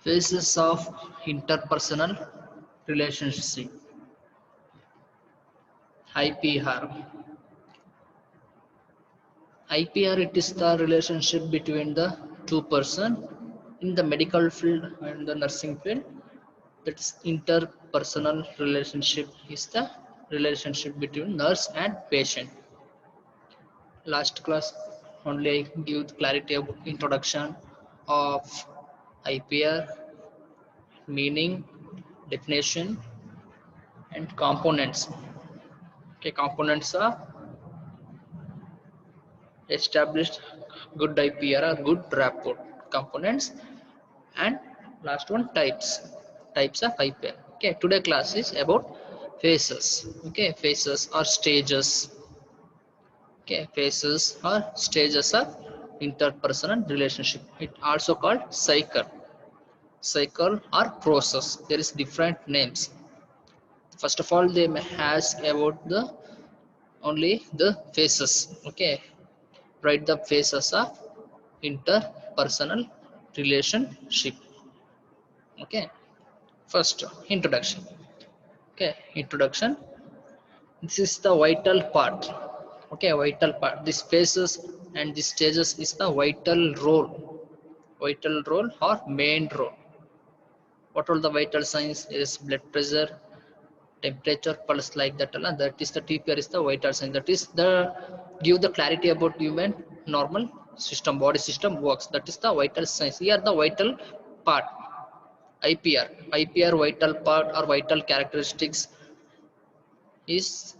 Phases of interpersonal relationship. IPR. IPR, it is the relationship between the two person in the medical field and the nursing field. That is interpersonal relationship is the relationship between nurse and patient. Last class only I give clarity about introduction of IPR, meaning, definition, and components. Okay, components are established good IPR or good rapport components, and last one types of IPR. Okay, today class is about phases. Okay, phases or stages. Okay, phases or stages of interpersonal relationship. It also called cycle or process. There is different names. First of all, they may ask about the only the phases. Okay, write the phases of interpersonal relationship. Okay, first introduction. Okay, introduction. This is the vital part. Okay, vital part. These phases and these stages is the vital role or main role. What are the vital signs? Is blood pressure, temperature, pulse, like that. That is the TPR is the vital sign. That is the give the clarity about human normal system, body system works. That is the vital signs. Here the vital part. IPR vital part or vital characteristics is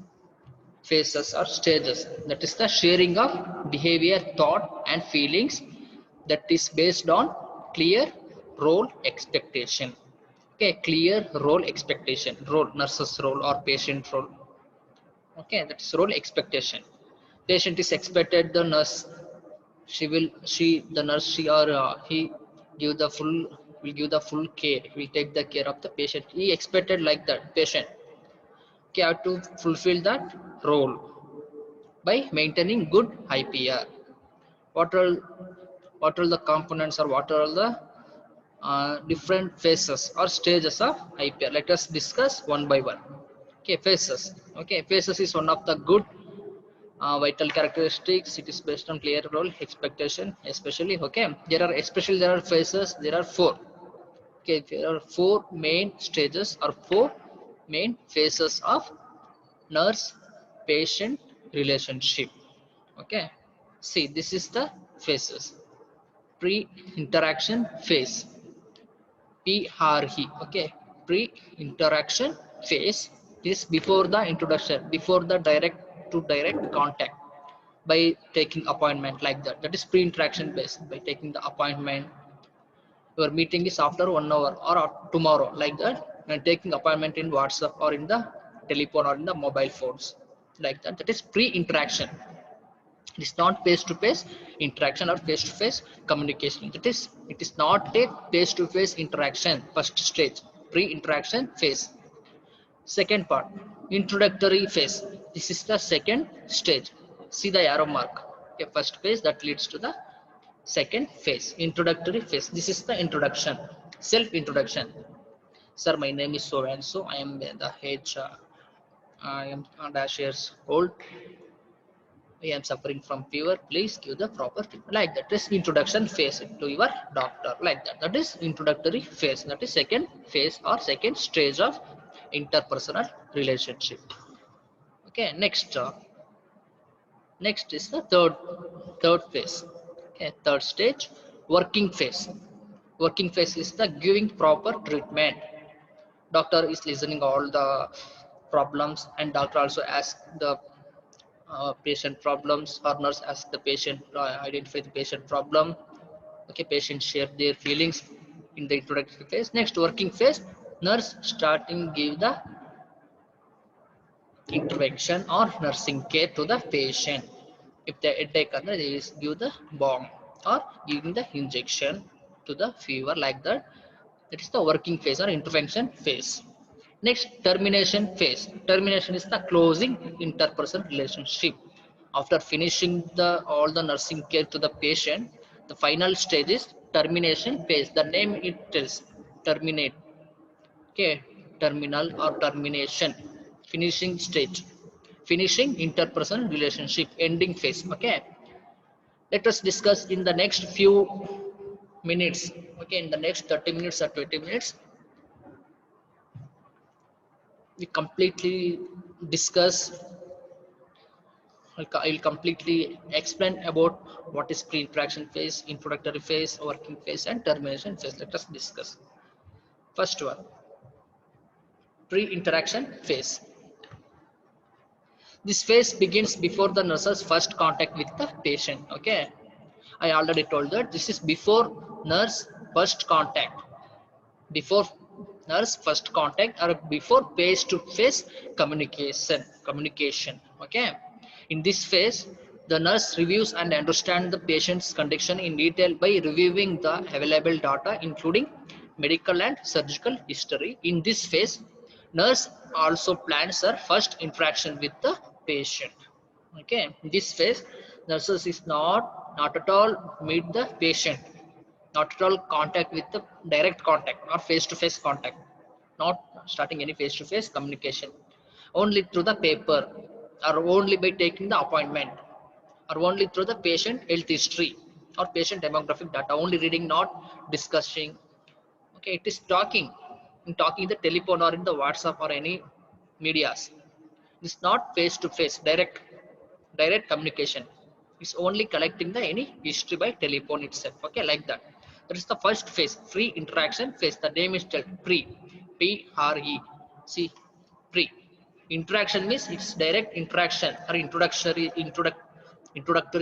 phases or stages. That is the sharing of behavior, thought, and feelings that is based on clear role expectation. Okay, clear role expectation. Role, nurse's role or patient role. Okay, that is role expectation. Patient is expected the nurse. The nurse, she or he give the full will give the full care. Will take the care of the patient. He expected like that patient. Okay, have to fulfill that role by maintaining good IPR. What are the components or what are the different phases or stages of IPR? Let us discuss one by one. Okay, phases. Okay, phases is one of the good vital characteristics. It is based on clear role expectation, especially. Okay, there are phases. There are four. Okay, there are four main stages or four main phases of nurse patient relationship. Okay, see, this is the phases. Pre-interaction phase, PRE. Okay, pre-interaction phase is before the introduction, before the direct to direct contact, by taking appointment, like that. That is pre-interaction phase. By taking the appointment, your meeting is after 1 hour or tomorrow, like that, and taking appointment in WhatsApp or in the telephone or in the mobile phones, like that. That is pre-interaction. It is not face-to-face interaction or face-to-face communication. It is not a face-to-face interaction. First stage, pre-interaction phase. Second part, introductory phase. This is the second stage. See the arrow mark. Okay, first phase that leads to the second phase, introductory phase. This is the introduction, self-introduction. Sir, my name is so and so. I am the age. I am dash years old. I am suffering from fever. Please give the proper treatment. Like that is introduction phase to your doctor. Like that. That is introductory phase. That is second phase or second stage of interpersonal relationship. Okay. Next is the third phase. Okay. Third stage, working phase. Working phase is the giving proper treatment. Doctor is listening all the problems, and doctor also asks the patient problems, or nurse asks the patient, identify the patient problem. Okay, patients share their feelings in the introductory phase. Next, working phase, nurse starting give the intervention or nursing care to the patient. If the headache, they give the balm or giving the injection to the fever, like that. That is the working phase or intervention phase. Next, termination phase. Termination is the closing interpersonal relationship. After finishing all the nursing care to the patient, the final stage is termination phase. The name it tells, terminate. Okay, terminal or termination, finishing stage, finishing interpersonal relationship, ending phase. Okay, let us discuss in the next few minutes. Okay, in the next 30 minutes or 20 minutes, we completely discuss. I'll completely explain about what is pre-interaction phase, introductory phase, working phase, and termination phase. Let us discuss. First one, pre-interaction phase. This phase begins before the nurse's first contact with the patient. Okay, I already told that this is before nurse first contact, before nurse first contact or before face-to-face communication. Okay, in this phase, the nurse reviews and understands the patient's condition in detail by reviewing the available data, including medical and surgical history. In this phase, nurse also plans her first interaction with the patient. Okay, in this phase, nurses is not at all meet the patient, not at all contact with the direct contact or face-to-face contact, not starting any face-to-face communication, only through the paper or only by taking the appointment or only through the patient health history or patient demographic data, only reading, not discussing. Okay, it is talking, in talking the telephone or in the WhatsApp or any medias. It's not face-to-face direct communication. It's only collecting the any history by telephone itself. Okay, like that. That is the first phase, free interaction phase. The name is pre, P-R-E. See, pre. Interaction means it's direct interaction or introductory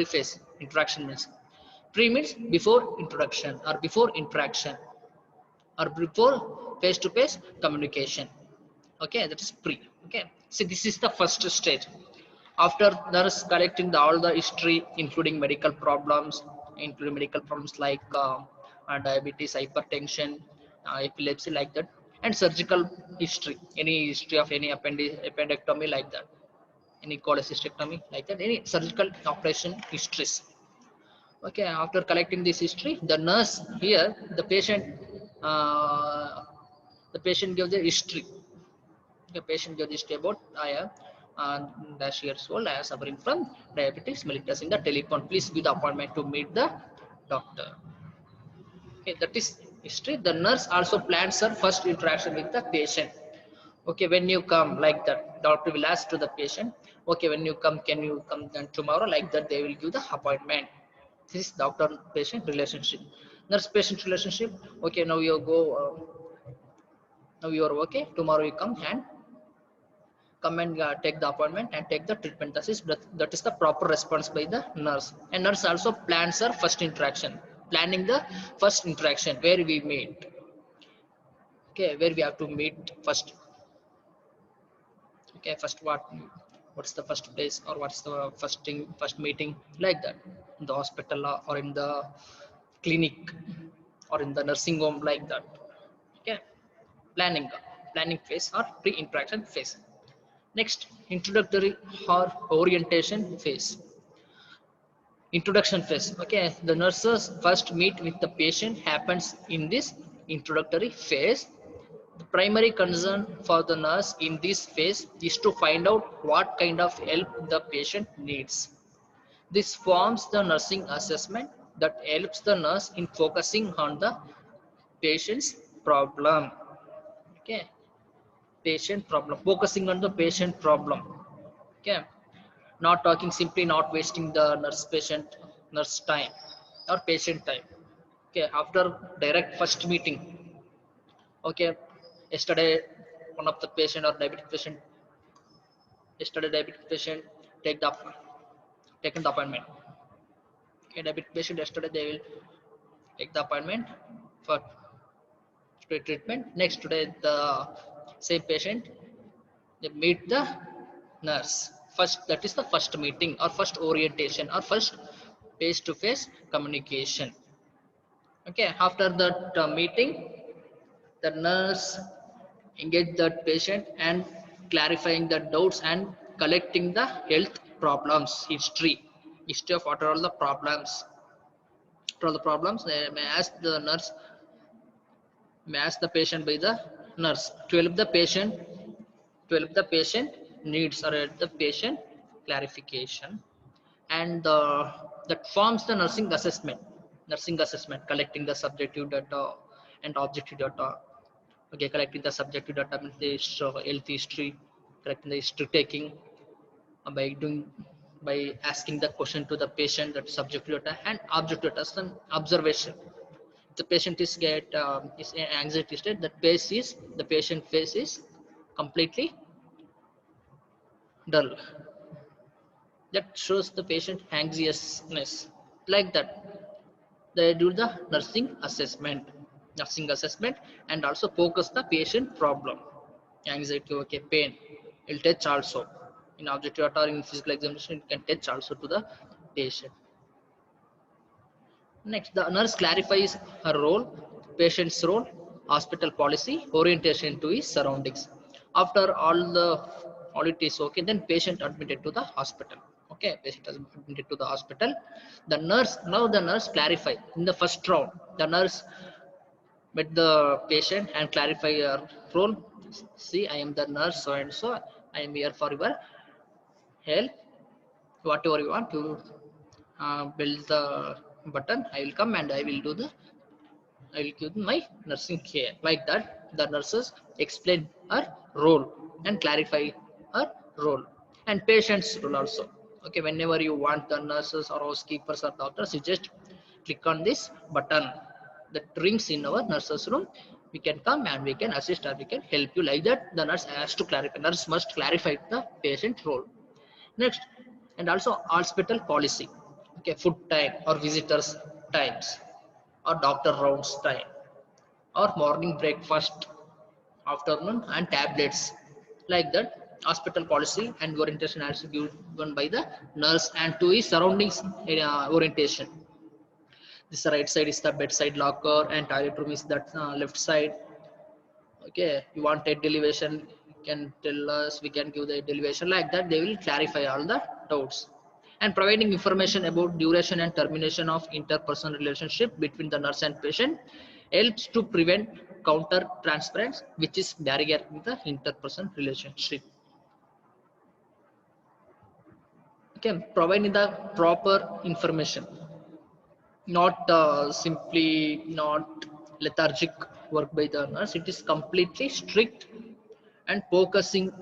phase. Interaction means pre means before introduction or before interaction or before face-to-face communication. Okay, that is pre. Okay, so this is the first stage. After nurse collecting all the history, including medical problems like diabetes, hypertension, epilepsy, like that, and surgical history, any history of any appendectomy, like that, any cholecystectomy, like that, any surgical operation histories. Okay, after collecting this history, the nurse here, uh, the patient gives the history. The patient gives history about I am dash years old, I am suffering from diabetes mellitus in the telephone. Please give the appointment to meet the doctor. Okay, that is history. The nurse also plans her first interaction with the patient. Okay, when you come, like that, doctor will ask to the patient, okay, when you come, can you come then tomorrow, like that, they will give the appointment. This is doctor patient relationship. Nurse patient relationship. Okay, now you go, now you are okay, tomorrow you come and take the appointment and take the treatment. That is the proper response by the nurse. And nurse also plans her first interaction, planning the first interaction where we meet. Okay, where we have to meet first. Okay, first what's the first place or what's the first meeting, like that, in the hospital or in the clinic or in the nursing home, like that. Okay, planning phase or pre-interaction phase. Next, introductory or orientation phase. Introduction phase. Okay, the nurses first meet with the patient happens in this introductory phase. The primary concern for the nurse in this phase is to find out what kind of help the patient needs. This forms the nursing assessment that helps the nurse in focusing on the patient's problem. Okay, patient problem, focusing on the patient problem. Okay, not talking, simply not wasting the nurse time or patient time. Okay, after direct first meeting. Okay, yesterday one of the patient or diabetic patient, yesterday diabetic patient take the taken the appointment. Okay, diabetic patient yesterday they will take the appointment for treatment. Next today the same patient, they meet the nurse first. That is the first meeting or first orientation or first face to face communication. Okay, after that meeting, the nurse engage that patient and clarifying the doubts and collecting the health problems history of what are all the problems. What are the problems, they may ask the nurse Ask the patient by the nurse to help the patient needs or help the patient clarification. And that forms the nursing assessment, collecting the subjective data and objective data. Okay, collecting the subjective data means the health history, collecting the history taking, by doing, by asking the question to the patient, that subjective data, and objective data, some observation. The patient is get is anxiety state, that face is the patient face is completely dull, that shows the patient anxiousness. Like that, they do the nursing assessment, and also focus the patient problem, anxiety, okay, pain. It'll touch also in objective or in physical examination, it can touch also to the patient. Next, the nurse clarifies her role, patient's role, hospital policy, orientation to his surroundings. After all it is okay, then patient admitted to the hospital. Okay, patient is admitted to the hospital. The nurse clarify in the first round. The nurse met the patient and clarify her role. See, I am the nurse so and so. I am here for your help. Whatever you want to build the button, I will come and I will give my nursing care. Like that, the nurses explain her role and clarify her role, and patient's role also. Okay, whenever you want the nurses or housekeepers or doctors, you just click on this button that rings in our nurses room. We can come and we can assist or we can help you. Like that, the nurse has to clarify. Nurse must clarify the patient role. Next, and also hospital policy. Okay, food time or visitors times, or doctor rounds time, or morning breakfast, afternoon, and tablets. Like that, hospital policy and orientation also given by the nurse, and to his surroundings orientation. This right side is the bedside locker, and toilet room is that left side. Okay, you want a elevation, you can tell us, we can give the elevation. Like that, they will clarify all the doubts. And providing information about duration and termination of interpersonal relationship between the nurse and patient helps to prevent counter transference, which is barrier in the interpersonal relationship. Okay, providing the proper information, not simply not lethargic work by the nurse. It is completely strict and focusing,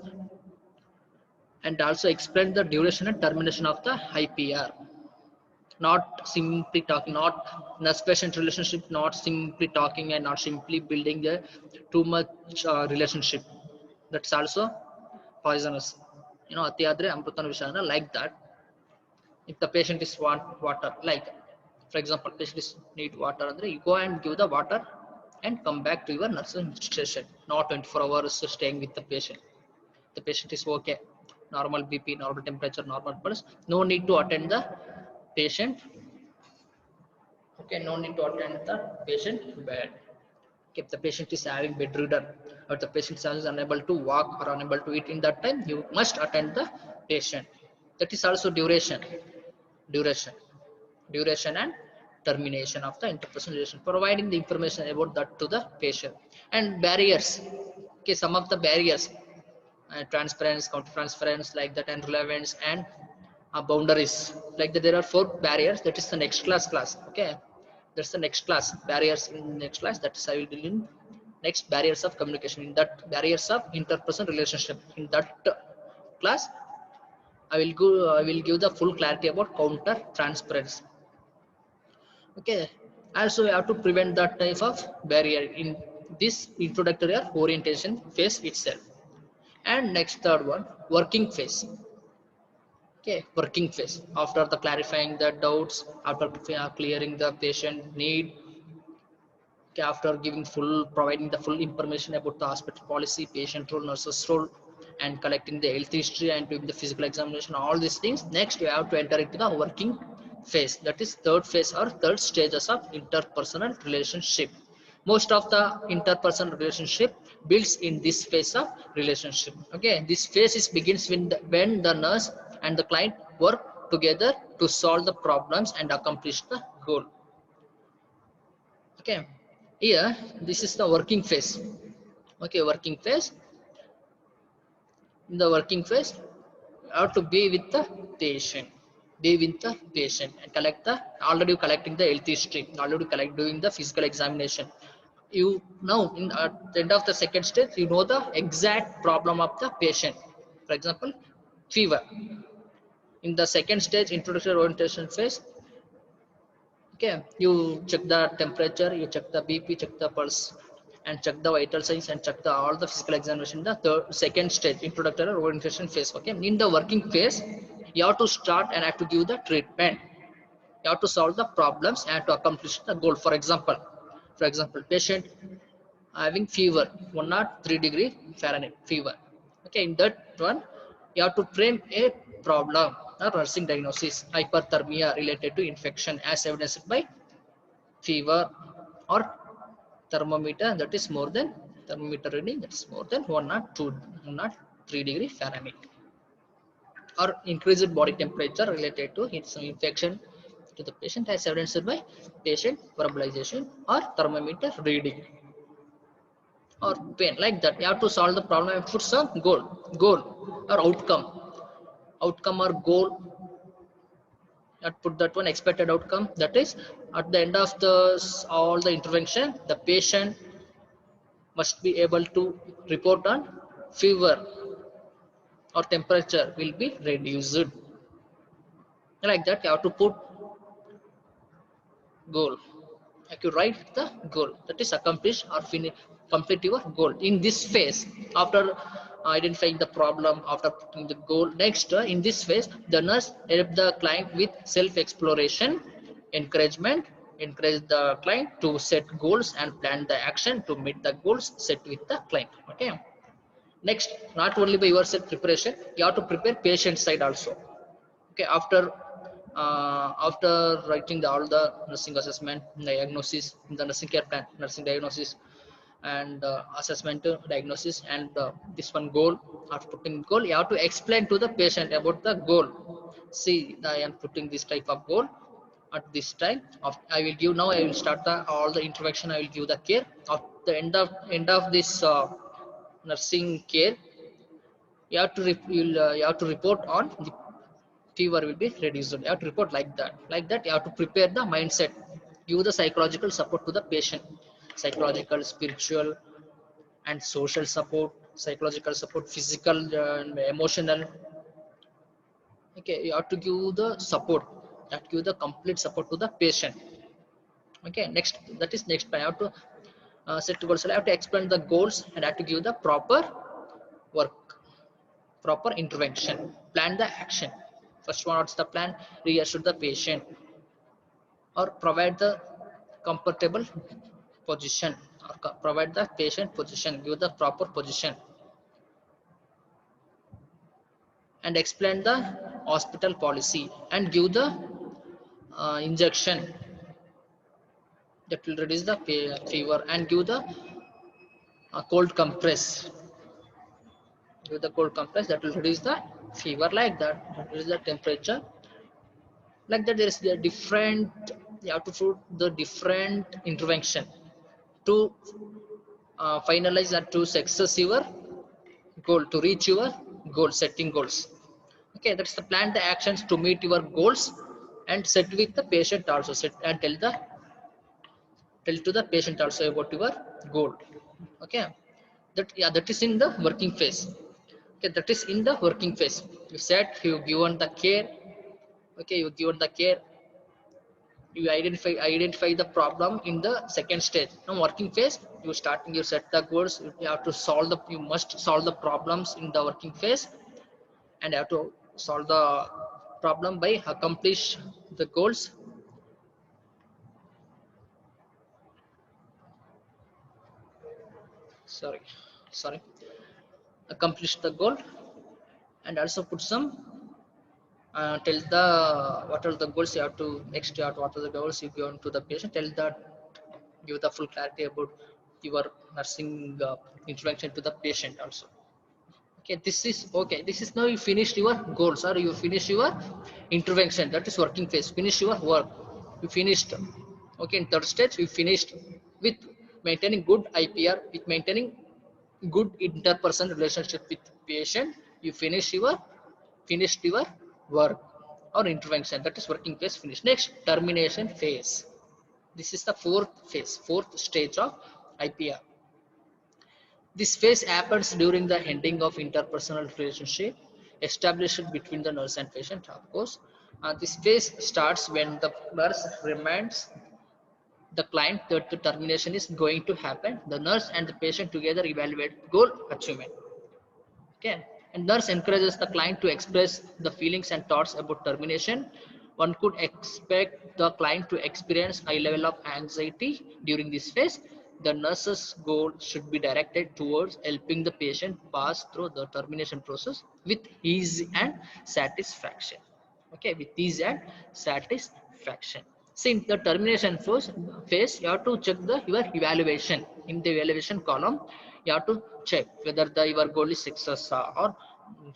and also explain the duration and termination of the IPR. Not simply talking, not nurse patient relationship, not simply talking and not simply building a too much relationship. That's also poisonous. Ati adre amrutana vishana, like that. If the patient is want water, like for example, patient is need water, andre you go and give the water and come back to your nursing station. Not 24 hours staying with the patient. The patient is okay, normal BP, normal temperature, normal pulse, no need to attend the patient. Okay, no need to attend the patient bed. If the patient is having bedridden, or the patient is unable to walk or unable to eat, in that time you must attend the patient. That is also duration duration and termination of the interpersonal relation, providing the information about that to the patient. And barriers. Okay, some of the barriers, transference, counter transference, like that, and relevance, and boundaries. Like that, there are 4 barriers. That is the next class. Okay, that's the next class, barriers in the next class. That is I will deal in next, barriers of communication. In that, barriers of interpersonal relationship, in that class, I will give the full clarity about counter transference. Okay, also we have to prevent that type of barrier in this introductory or orientation phase itself. And next, third one, working phase. Okay, working phase, after the clarifying the doubts, after clearing the patient need. Okay, after giving providing the full information about the hospital policy, patient role, nurses role, and collecting the health history and doing the physical examination, all these things, next you have to enter into the working phase. That is third phase or third stages of interpersonal relationship. Most of the interpersonal relationship builds in this phase of relationship. Okay, this phase is begins when the nurse and the client work together to solve the problems and accomplish the goal. Okay, Here this is the working phase. Okay, working phase. In the working phase, you have to be with the patient, be with the patient and collect the, already collecting the health history, already collect doing the physical examination. You now in at the end of the second stage, you know the exact problem of the patient. For example, fever. In the second stage, introductory orientation phase, okay, you check the temperature, you check the BP, check the pulse, and check the vital signs, and check the all the physical examination. The second stage, introductory orientation phase. Okay, in the working phase, you have to start and have to give the treatment. You have to solve the problems and to accomplish the goal. For example, patient having fever 103 degree Fahrenheit fever. Okay, in that one, you have to frame a problem or nursing diagnosis: hyperthermia related to infection as evidenced by fever, or thermometer that is more than, thermometer reading that is more than 103 degree Fahrenheit, or increased body temperature related to some infection to the patient as evidenced by patient verbalization or thermometer reading, or pain. Like that, you have to solve the problem and put some goal or outcome or goal. You have to put that one expected outcome, that is at the end of the all the intervention, the patient must be able to report on fever or temperature will be reduced. Like that, you have to put goal. Like you write the goal, that is accomplish or finish, complete your goal in this phase. After identifying the problem, after putting the goal, next in this phase, the nurse help the client with self exploration, encouragement, encourage the client to set goals and plan the action to meet the goals set with the client. Okay, next, not only by yourself preparation, you have to prepare patient side also. Okay, after writing all the nursing assessment, diagnosis, the nursing care plan, nursing diagnosis, and assessment, diagnosis, and this one goal. After putting goal, you have to explain to the patient about the goal. See, I am putting this type of goal at this time of, I will give, now I will start the all the intervention, I will give the care. At the end of this nursing care, you have to you have to report on the fever will be reduced. You have to report like that. Like that, you have to prepare the mindset, give the psychological support to the patient, psychological, spiritual, and social support, psychological support, physical and emotional. Okay, you have to give the support, you have to give the complete support to the patient. Okay, next, that is next. I have to set goals. I have to explain the goals and I have to give the proper work, proper intervention, plan the action. First one, what's the plan? Reassure the patient, or provide the comfortable position, or provide the patient position, give the proper position, and explain the hospital policy, and give the injection that will reduce the fever, and give the cold compress, give the cold compress that will reduce the fever. Like that, reduce the temperature. Like that, there is a different, you have to put the different intervention to finalize and to success your goal, to reach your goal, setting goals. Okay, that's the plan, the actions to meet your goals, and set with the patient also, set and tell to the patient also about your goal. Okay, that, yeah, that is in the working phase. Okay, that is in the working phase. You said you given the care. Okay, you given the care, you identify the problem in the second stage. Now working phase, you starting, you set the goals, you have to solve the, you must solve the problems in the working phase, and you have to solve the problem by accomplish the goals. Sorry, accomplish the goal, and also put some tell the what are the goals you have to, next you have to, what are the goals you give to the patient, tell that, give the full clarity about your nursing intervention to the patient also. Okay, this is okay, this is now you finished your goals, or you finish your intervention, that is working phase, finish your work, you finished. Okay, in third stage, you finished with maintaining good IPR, with maintaining good interpersonal relationship with patient, you finished your work or intervention. That is working phase finished. Next, termination phase. This is the fourth stage of IPR. This phase happens during the ending of interpersonal relationship established between the nurse and patient, of course. This phase starts when the nurse reminds the client that the termination is going to happen. The nurse and the patient together evaluate goal achievement. Okay. And nurse encourages the client to express the feelings and thoughts about termination. One could expect the client to experience high level of anxiety during this phase. The nurse's goal should be directed towards helping the patient pass through the termination process with ease and satisfaction. Okay, with ease and satisfaction. See, in the termination phase, you have to check your evaluation. In the evaluation column, you have to check whether your goal is success or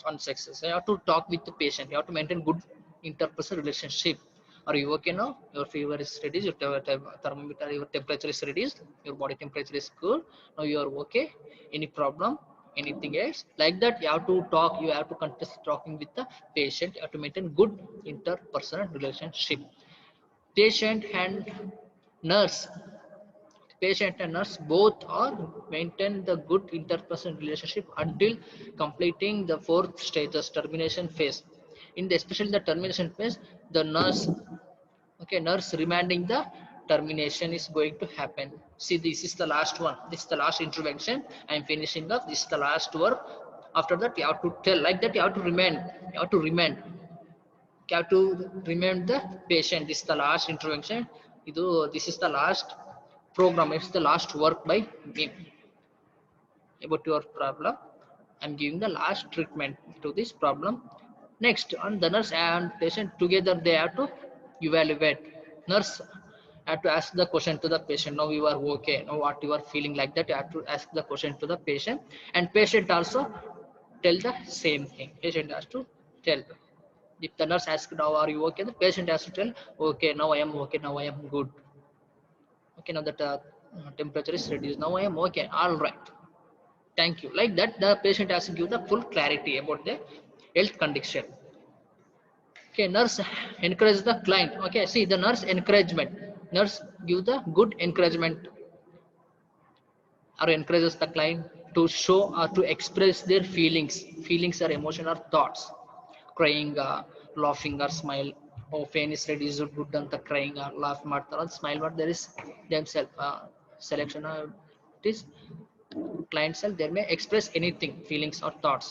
unsuccess. You have to talk with the patient. You have to maintain good interpersonal relationship. Are you okay now? Your fever is reduced, your thermometer, your temperature is reduced, your body temperature is cool. Now you are okay. Any problem? Anything else? Like that, you have to talk. You have to continue talking with the patient. You have to maintain good interpersonal relationship. Patient and nurse Patient and nurse both are maintain the good interpersonal relationship until completing the fourth stage, the termination phase. In the especially the termination phase, the nurse remanding the termination is going to happen. See, this is the last one. This is the last intervention. I am finishing up. This is the last work. After that, you have to tell like that. You have to remand. You have to remand. You have to remind the patient. This is the last intervention. This is the last program. It's the last work by me about your problem. I'm giving the last treatment to this problem. Next, on the nurse and patient together, they have to evaluate. Nurse have to ask the question to the patient. Now you are okay. Now what you are feeling like that, you have to ask the question to the patient, and patient also tell the same thing. Patient has to tell. If the nurse asks, now are you okay, the patient has to tell, okay, now I am okay, now I am good. Okay, now that temperature is reduced, now I am okay, all right, thank you. Like that, the patient has to give the full clarity about the health condition. Okay, nurse encourage the client. Okay, see the nurse encouragement. Nurse give the good encouragement or encourages the client to show or to express their feelings or emotion or thoughts. Crying, laughing or smile. Oh, pain is reduced good ಅಂತ crying or laugh ಮಾಡ್ತಾರೆ smile ಮಾಡಿ there is themselves selection it is client self they may express anything feelings or thoughts,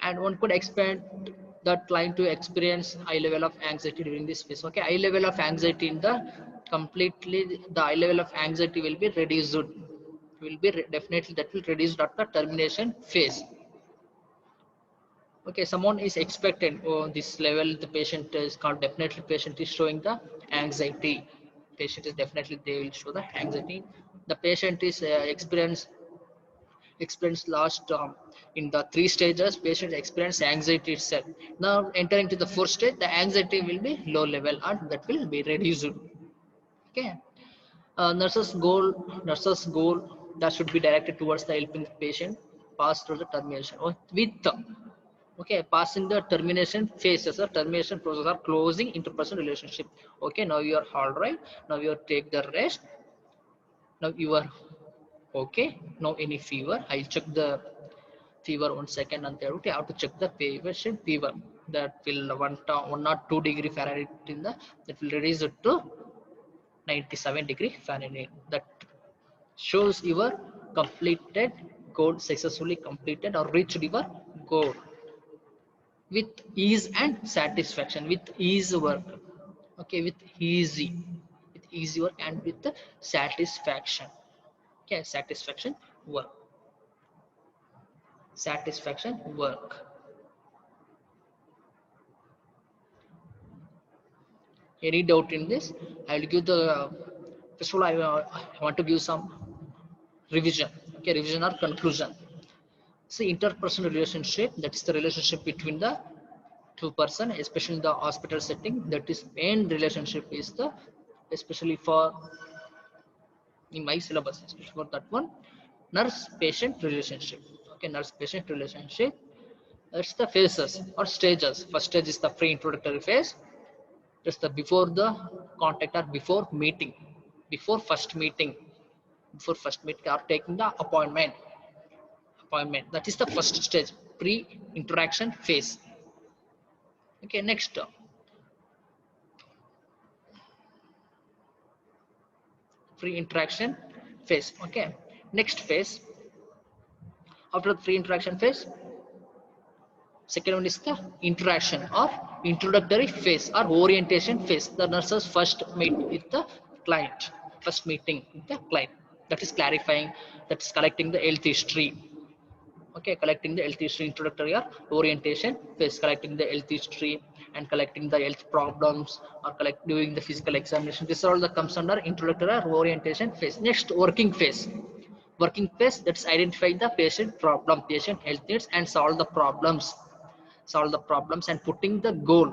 and one could expect that client to experience high level of anxiety during this phase. Okay, high level of anxiety in the completely the high level of anxiety will be reduced, definitely that will reduce at the termination phase. Okay, someone is expected, oh, this level the patient is called, definitely patient is showing the anxiety. Patient is definitely, they will show the anxiety. The patient is experience last in the three stages, patient experience anxiety itself. Now entering to the fourth stage, the anxiety will be low level and that will be reduced. Okay, nurses goal that should be directed towards the helping the patient pass through the termination or with okay, passing the termination phases or termination process or closing interpersonal relationship. Okay, now you are all right, now you are take the rest, now you are okay, no any fever. I'll check the fever 1 second, and there you have to check the patient fever. That will 1 or 2 degree Fahrenheit in the, that will reduce it to 97 degree Fahrenheit. That shows your completed goal, successfully completed or reached your goal with ease and satisfaction. With ease work, okay, with easy work and with the satisfaction. Okay, satisfaction work. Any doubt in this? I'll give the first of all I want to give some revision. Okay, revision or conclusion. See, interpersonal relationship, that is the relationship between the two person, especially in the hospital setting. That is main relationship is the, especially for in my syllabus, especially for that one. Nurse patient relationship. Okay, nurse patient relationship. That's the phases or stages. First stage is the pre-introductory phase. That's the before the contact or before meeting, before first meeting, before first meeting or taking the appointment. That is the first stage, pre-interaction phase. Okay, next pre-interaction phase. Okay, next phase after the pre-interaction phase, second one is the interaction or introductory phase or orientation phase. The nurses first meet with the client, first meeting with the client. That is clarifying, that is collecting the health history. Okay, collecting the health history, introductory or orientation phase, collecting the health history and collecting the health problems or doing the physical examination. This all that comes under introductory or orientation phase. Next, working phase. Working phase, that's identify the patient problem, patient health needs and solve the problems and putting the goal.